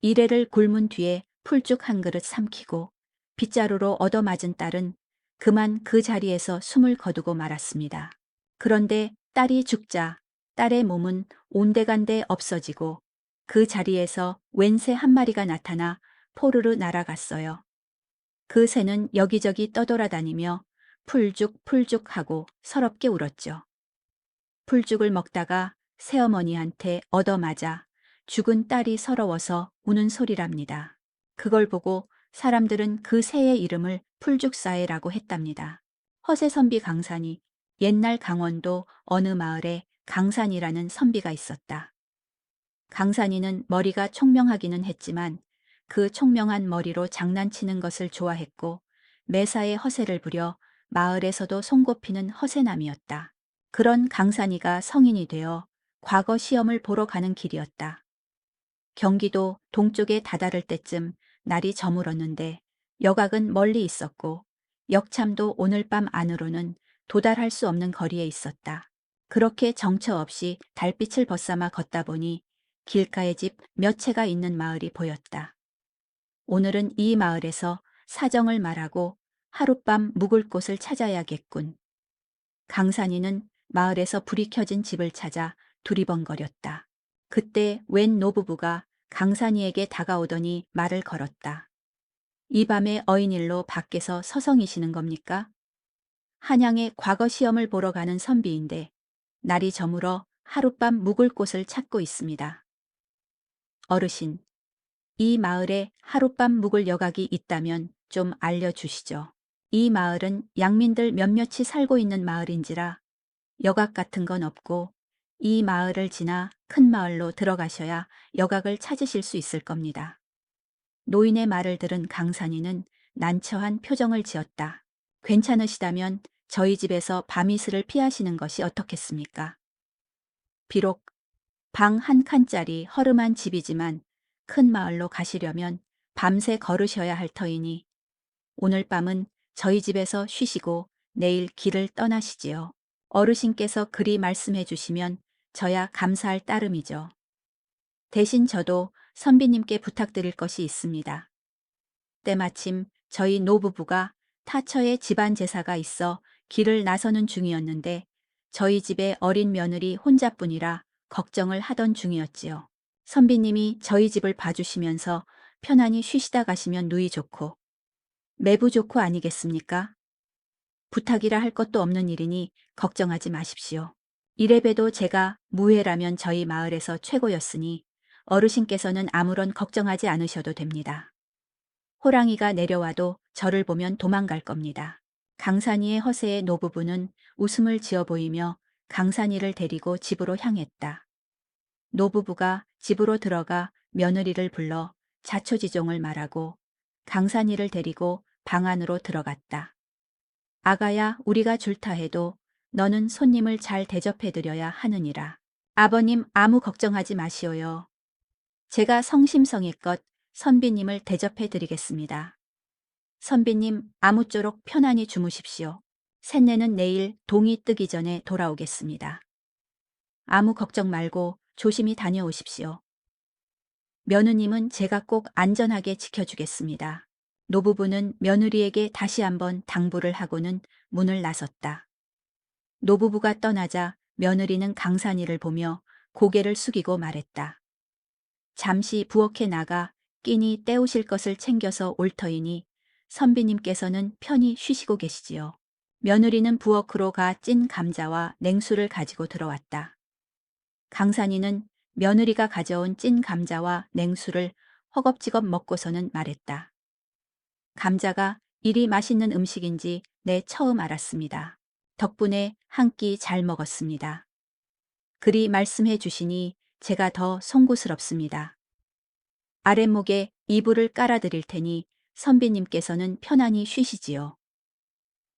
이래를 굶은 뒤에 풀죽 한 그릇 삼키고 빗자루로 얻어맞은 딸은 그만 그 자리에서 숨을 거두고 말았습니다. 그런데 딸이 죽자 딸의 몸은 온데간데 없어지고 그 자리에서 웬 새 한 마리가 나타나 포르르 날아갔어요. 그 새는 여기저기 떠돌아다니며 풀죽 하고 서럽게 울었죠. 풀죽을 먹다가 새어머니한테 얻어맞아 죽은 딸이 서러워서 우는 소리랍니다. 그걸 보고 사람들은 그 새의 이름을 풀죽사해라고 했답니다. 허세선비 강산이 옛날 강원도 어느 마을에 강산이라는 선비가 있었다. 강산이는 머리가 총명하기는 했지만 그 총명한 머리로 장난치는 것을 좋아했고 매사에 허세를 부려 마을에서도 손꼽히는 허세남이었다. 그런 강산이가 성인이 되어 과거 시험을 보러 가는 길이었다. 경기도 동쪽에 다다를 때쯤 날이 저물었는데 여각은 멀리 있었고 역참도 오늘 밤 안으로는 도달할 수 없는 거리에 있었다. 그렇게 정처 없이 달빛을 벗삼아 걷다 보니 길가에 집 몇 채가 있는 마을이 보였다. 오늘은 이 마을에서 사정을 말하고 하룻밤 묵을 곳을 찾아야겠군. 강산이는 마을에서 불이 켜진 집을 찾아 두리번거렸다. 그때 웬 노부부가 강산이에게 다가오더니 말을 걸었다. 이 밤에 어인일로 밖에서 서성이시는 겁니까? 한양에 과거 시험을 보러 가는 선비인데 날이 저물어 하룻밤 묵을 곳을 찾고 있습니다. 어르신, 이 마을에 하룻밤 묵을 여각이 있다면 좀 알려주시죠. 이 마을은 양민들 몇몇이 살고 있는 마을인지라 여각 같은 건 없고 이 마을을 지나 큰 마을로 들어가셔야 여각을 찾으실 수 있을 겁니다. 노인의 말을 들은 강산이는 난처한 표정을 지었다. 괜찮으시다면 저희 집에서 밤이슬을 피하시는 것이 어떻겠습니까? 비록 방 한 칸짜리 허름한 집이지만 큰 마을로 가시려면 밤새 걸으셔야 할 터이니 오늘 밤은 저희 집에서 쉬시고 내일 길을 떠나시지요. 어르신께서 그리 말씀해 주시면 저야 감사할 따름이죠. 대신 저도 선비님께 부탁드릴 것이 있습니다. 때마침 저희 노부부가 타처에 집안 제사가 있어 길을 나서는 중이었는데 저희 집에 어린 며느리 혼자뿐이라 걱정을 하던 중이었지요. 선비님이 저희 집을 봐주시면서 편안히 쉬시다 가시면 누이 좋고 매부 좋고 아니겠습니까? 부탁이라 할 것도 없는 일이니 걱정하지 마십시오. 이래봬도 제가 무해라면 저희 마을에서 최고였으니 어르신께서는 아무런 걱정하지 않으셔도 됩니다. 호랑이가 내려와도 저를 보면 도망갈 겁니다. 강산이의 허세에 노부부는 웃음을 지어 보이며 강산이를 데리고 집으로 향했다. 노부부가 집으로 들어가 며느리를 불러 자초지종을 말하고 강산이를 데리고 방 안으로 들어갔다. 아가야, 우리가 줄타 해도 너는 손님을 잘 대접해드려야 하느니라. 아버님, 아무 걱정하지 마시오요. 제가 성심성의껏 선비님을 대접해드리겠습니다. 선비님, 아무쪼록 편안히 주무십시오. 셋내는 내일 동이 뜨기 전에 돌아오겠습니다. 아무 걱정 말고 조심히 다녀오십시오. 며느님은 제가 꼭 안전하게 지켜주겠습니다. 노부부는 며느리에게 다시 한번 당부를 하고는 문을 나섰다. 노부부가 떠나자 며느리는 강산이를 보며 고개를 숙이고 말했다. 잠시 부엌에 나가 끼니 때우실 것을 챙겨서 올 터이니 선비님께서는 편히 쉬시고 계시지요. 며느리는 부엌으로 가 찐 감자와 냉수를 가지고 들어왔다. 강산이는 며느리가 가져온 찐 감자와 냉수를 허겁지겁 먹고서는 말했다. 감자가 이리 맛있는 음식인지 내 처음 알았습니다. 덕분에 한 끼 잘 먹었습니다. 그리 말씀해 주시니 제가 더 송구스럽습니다. 아랫목에 이불을 깔아드릴 테니 선비님께서는 편안히 쉬시지요.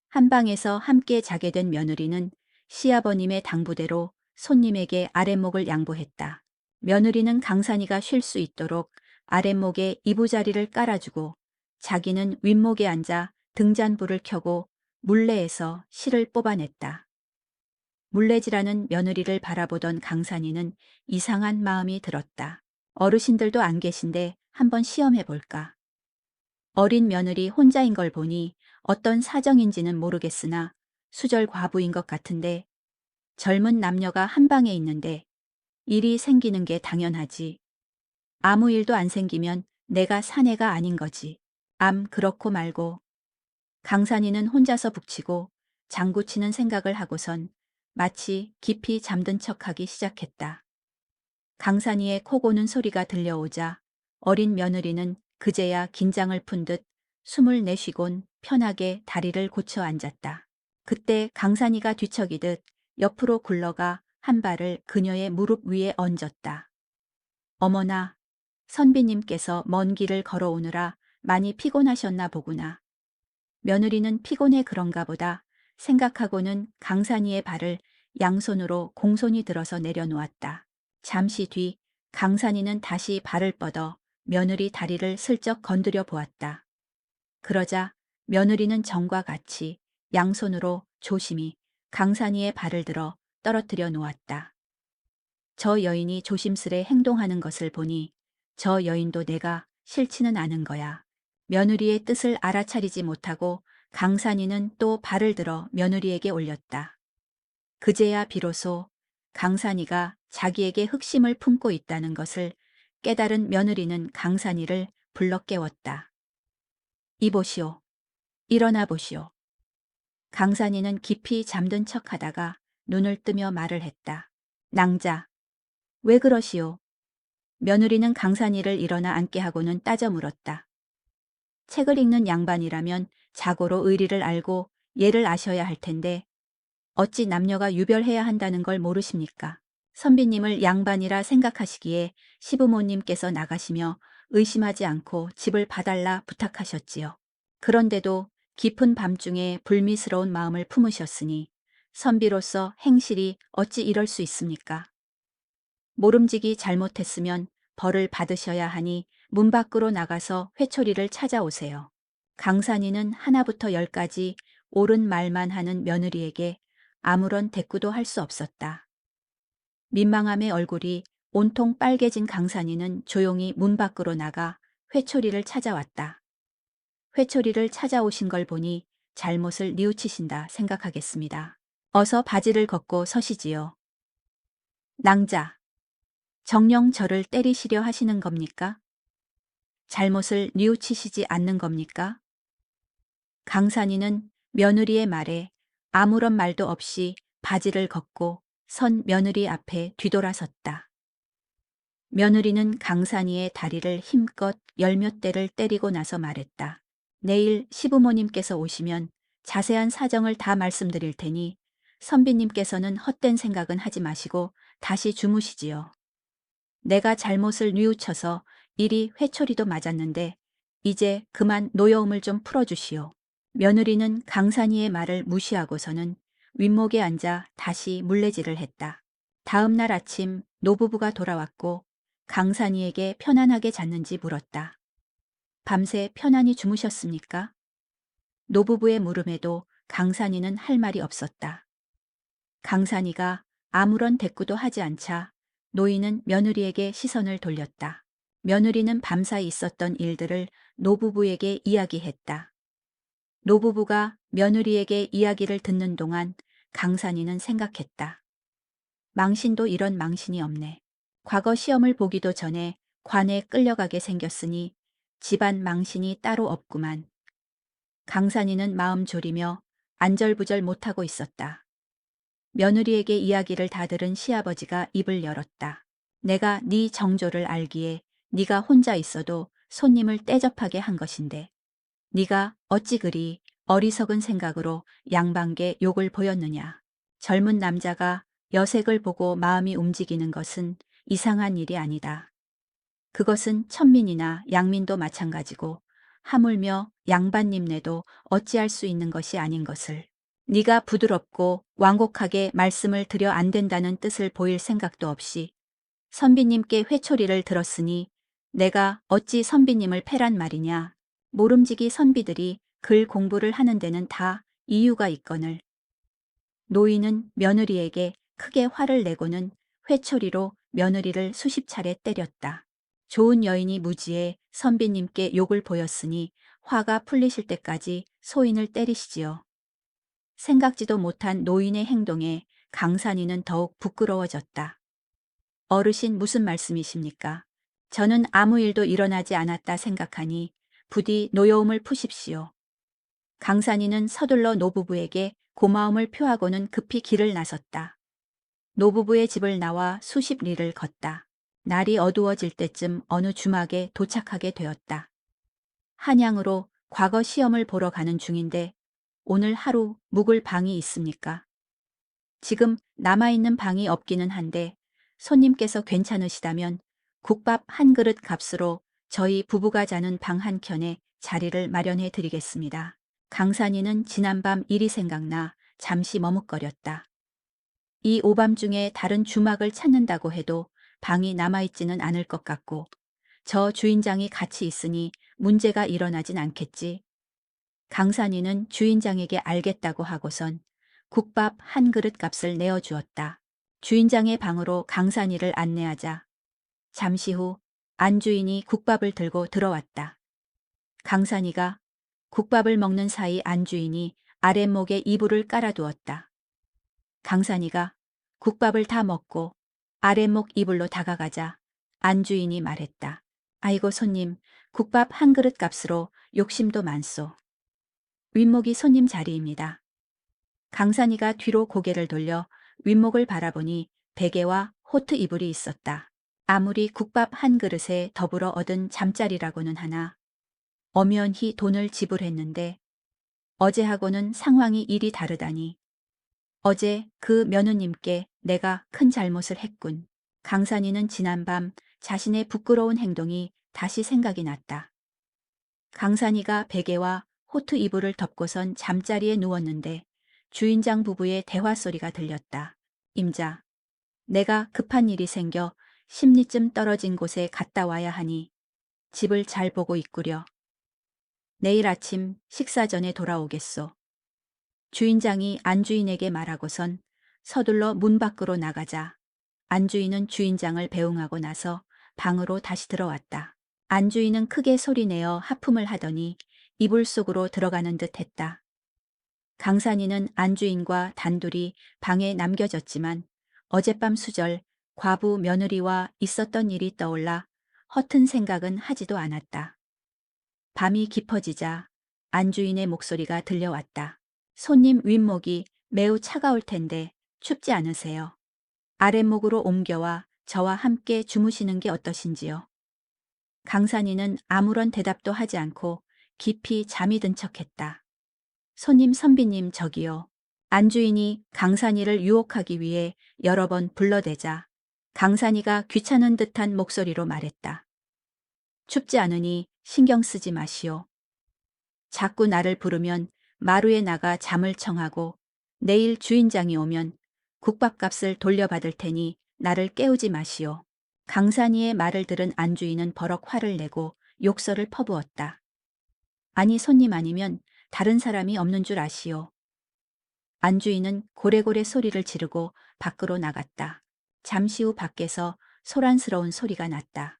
한방에서 함께 자게 된 며느리는 시아버님의 당부대로 손님에게 아랫목을 양보했다. 며느리는 강산이가 쉴 수 있도록 아랫목에 이부자리를 깔아주고 자기는 윗목에 앉아 등잔불을 켜고 물레에서 실을 뽑아냈다. 물레질하는 며느리를 바라보던 강산이는 이상한 마음이 들었다. 어르신들도 안 계신데 한번 시험해볼까. 어린 며느리 혼자인 걸 보니 어떤 사정인지는 모르겠으나 수절 과부인 것 같은데 젊은 남녀가 한 방에 있는데 일이 생기는 게 당연하지. 아무 일도 안 생기면 내가 사내가 아닌 거지. 그렇고 말고. 강산이는 혼자서 북치고 장구치는 생각을 하고선 마치 깊이 잠든 척하기 시작했다. 강산이의 코 고는 소리가 들려오자 어린 며느리는 그제야 긴장을 푼 듯 숨을 내쉬곤 편하게 다리를 고쳐 앉았다. 그때 강산이가 뒤척이듯 옆으로 굴러가 한 발을 그녀의 무릎 위에 얹었다. 어머나, 선비님께서 먼 길을 걸어오느라 많이 피곤하셨나 보구나. 며느리는 피곤해 그런가 보다 생각하고는 강산이의 발을 양손으로 공손히 들어서 내려놓았다. 잠시 뒤 강산이는 다시 발을 뻗어 며느리 다리를 슬쩍 건드려 보았다. 그러자 며느리는 전과 같이 양손으로 조심히 강산이의 발을 들어 떨어뜨려 놓았다. 저 여인이 조심스레 행동하는 것을 보니 저 여인도 내가 싫지는 않은 거야. 며느리의 뜻을 알아차리지 못하고 강산이는 또 발을 들어 며느리에게 올렸다. 그제야 비로소 강산이가 자기에게 흑심을 품고 있다는 것을 깨달은 며느리는 강산이를 불러 깨웠다. 이보시오. 일어나 보시오. 강산이는 깊이 잠든 척하다가 눈을 뜨며 말을 했다. 낭자. 왜 그러시오? 며느리는 강산이를 일어나 앉게 하고는 따져 물었다. 책을 읽는 양반이라면 자고로 의리를 알고 예를 아셔야 할 텐데 어찌 남녀가 유별해야 한다는 걸 모르십니까? 선비님을 양반이라 생각하시기에 시부모님께서 나가시며 의심하지 않고 집을 봐달라 부탁하셨지요. 그런데도 깊은 밤중에 불미스러운 마음을 품으셨으니 선비로서 행실이 어찌 이럴 수 있습니까? 모름지기 잘못했으면 벌을 받으셔야 하니 문 밖으로 나가서 회초리를 찾아오세요. 강산이는 하나부터 열까지 옳은 말만 하는 며느리에게 아무런 대꾸도 할 수 없었다. 민망함의 얼굴이 온통 빨개진 강산이는 조용히 문 밖으로 나가 회초리를 찾아왔다. 회초리를 찾아오신 걸 보니 잘못을 뉘우치신다 생각하겠습니다. 어서 바지를 걷고 서시지요. 낭자, 정녕 저를 때리시려 하시는 겁니까? 잘못을 뉘우치시지 않는 겁니까? 강산이는 며느리의 말에 아무런 말도 없이 바지를 걷고 선 며느리 앞에 뒤돌아섰다. 며느리는 강산이의 다리를 힘껏 열몇 대를 때리고 나서 말했다. 내일 시부모님께서 오시면 자세한 사정을 다 말씀드릴 테니 선비님께서는 헛된 생각은 하지 마시고 다시 주무시지요. 내가 잘못을 뉘우쳐서 이리 회초리도 맞았는데 이제 그만 노여움을 좀 풀어주시오. 며느리는 강산이의 말을 무시하고서는 윗목에 앉아 다시 물레질을 했다. 다음 날 아침 노부부가 돌아왔고 강산이에게 편안하게 잤는지 물었다. 밤새 편안히 주무셨습니까? 노부부의 물음에도 강산이는 할 말이 없었다. 강산이가 아무런 대꾸도 하지 않자 노인은 며느리에게 시선을 돌렸다. 며느리는 밤사이 있었던 일들을 노부부에게 이야기했다. 노부부가 며느리에게 이야기를 듣는 동안 강산이는 생각했다. 망신도 이런 망신이 없네. 과거 시험을 보기도 전에 관에 끌려가게 생겼으니 집안 망신이 따로 없구만. 강산이는 마음 졸이며 안절부절 못하고 있었다. 며느리에게 이야기를 다 들은 시아버지가 입을 열었다. 내가 네 정조를 알기에 네가 혼자 있어도 손님을 떼접하게 한 것인데 네가 어찌 그리 어리석은 생각으로 양반께 욕을 보였느냐. 젊은 남자가 여색을 보고 마음이 움직이는 것은 이상한 일이 아니다. 그것은 천민이나 양민도 마찬가지고 하물며 양반님네도 어찌할 수 있는 것이 아닌 것을. 네가 부드럽고 완곡하게 말씀을 드려 안 된다는 뜻을 보일 생각도 없이 선비님께 회초리를 들었으니 내가 어찌 선비님을 패란 말이냐. 모름지기 선비들이 글 공부를 하는 데는 다 이유가 있거늘. 노인은 며느리에게 크게 화를 내고는 회초리로 며느리를 수십 차례 때렸다. 좋은 여인이 무지해 선비님께 욕을 보였으니 화가 풀리실 때까지 소인을 때리시지요. 생각지도 못한 노인의 행동에 강산이는 더욱 부끄러워졌다. 어르신 무슨 말씀이십니까? 저는 아무 일도 일어나지 않았다 생각하니 부디 노여움을 푸십시오. 강산이는 서둘러 노부부에게 고마움을 표하고는 급히 길을 나섰다. 노부부의 집을 나와 수십 리를 걷다. 날이 어두워질 때쯤 어느 주막에 도착하게 되었다. 한양으로 과거 시험을 보러 가는 중인데 오늘 하루 묵을 방이 있습니까? 지금 남아있는 방이 없기는 한데 손님께서 괜찮으시다면 국밥 한 그릇 값으로 저희 부부가 자는 방 한 켠에 자리를 마련해 드리겠습니다. 강산이는 지난밤 일이 생각나 잠시 머뭇거렸다. 이 오밤중에 다른 주막을 찾는다고 해도 방이 남아있지는 않을 것 같고 저 주인장이 같이 있으니 문제가 일어나진 않겠지. 강산이는 주인장에게 알겠다고 하고선 국밥 한 그릇 값을 내어주었다. 주인장의 방으로 강산이를 안내하자 잠시 후 안주인이 국밥을 들고 들어왔다. 강산이가 국밥을 먹는 사이 안주인이 아랫목에 이불을 깔아두었다. 강산이가 국밥을 다 먹고 아랫목 이불로 다가가자 안주인이 말했다. 아이고 손님, 국밥 한 그릇 값으로 욕심도 많소. 윗목이 손님 자리입니다. 강산이가 뒤로 고개를 돌려 윗목을 바라보니 베개와 호트 이불이 있었다. 아무리 국밥 한 그릇에 더불어 얻은 잠자리라고는 하나 엄연히 돈을 지불했는데 어제하고는 상황이 일이 다르다니. 어제 그 며느님께 내가 큰 잘못을 했군. 강산이는 지난밤 자신의 부끄러운 행동이 다시 생각이 났다. 강산이가 베개와 호트 이불을 덮고선 잠자리에 누웠는데 주인장 부부의 대화 소리가 들렸다. 임자, 내가 급한 일이 생겨 10리쯤 떨어진 곳에 갔다 와야 하니 집을 잘 보고 있구려. 내일 아침 식사 전에 돌아오겠소. 주인장이 안주인에게 말하고선 서둘러 문 밖으로 나가자 안주인은 주인장을 배웅하고 나서 방으로 다시 들어왔다. 안주인은 크게 소리내어 하품을 하더니 이불 속으로 들어가는 듯 했다. 강산이는 안주인과 단둘이 방에 남겨졌지만 어젯밤 수절 과부 며느리와 있었던 일이 떠올라 허튼 생각은 하지도 않았다. 밤이 깊어지자 안주인의 목소리가 들려왔다. 손님 윗목이 매우 차가울 텐데 춥지 않으세요? 아랫목으로 옮겨와 저와 함께 주무시는 게 어떠신지요? 강산이는 아무런 대답도 하지 않고 깊이 잠이 든 척했다. 손님 선비님 저기요. 안주인이 강산이를 유혹하기 위해 여러 번 불러대자 강산이가 귀찮은 듯한 목소리로 말했다. 춥지 않으니 신경 쓰지 마시오. 자꾸 나를 부르면 마루에 나가 잠을 청하고 내일 주인장이 오면 국밥값을 돌려받을 테니 나를 깨우지 마시오. 강산이의 말을 들은 안주인은 버럭 화를 내고 욕설을 퍼부었다. 아니 손님 아니면 다른 사람이 없는 줄 아시오. 안주인은 고래고래 소리를 지르고 밖으로 나갔다. 잠시 후 밖에서 소란스러운 소리가 났다.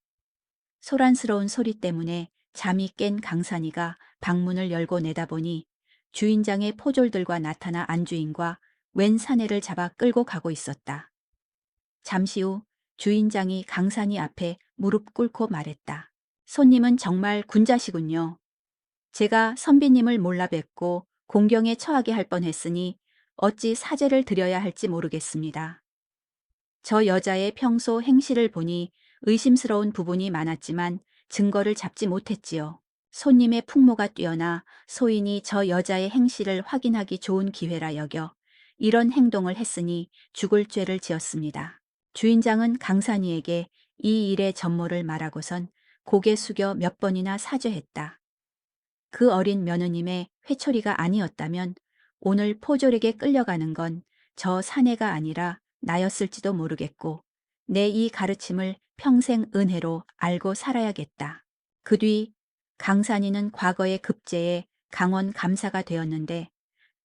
소란스러운 소리 때문에 잠이 깬 강산이가 방문을 열고 내다보니 주인장의 포졸들과 나타나 안주인과 웬 사내를 잡아 끌고 가고 있었다. 잠시 후 주인장이 강산이 앞에 무릎 꿇고 말했다. 손님은 정말 군자시군요. 제가 선비님을 몰라 뵙고 공경에 처하게 할 뻔했으니 어찌 사죄를 드려야 할지 모르겠습니다. 저 여자의 평소 행실을 보니 의심스러운 부분이 많았지만 증거를 잡지 못했지요. 손님의 풍모가 뛰어나 소인이 저 여자의 행실을 확인하기 좋은 기회라 여겨 이런 행동을 했으니 죽을 죄를 지었습니다. 주인장은 강산이에게 이 일의 전모를 말하고선 고개 숙여 몇 번이나 사죄했다. 그 어린 며느님의 회초리가 아니었다면 오늘 포졸에게 끌려가는 건 저 사내가 아니라 나였을지도 모르겠고 내 이 가르침을 평생 은혜로 알고 살아야겠다. 그 뒤 강산이는 과거의 급제에 강원 감사가 되었는데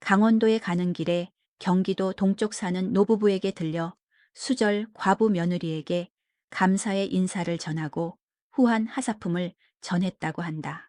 강원도에 가는 길에 경기도 동쪽 사는 노부부에게 들려 수절 과부 며느리에게 감사의 인사를 전하고 후한 하사품을 전했다고 한다.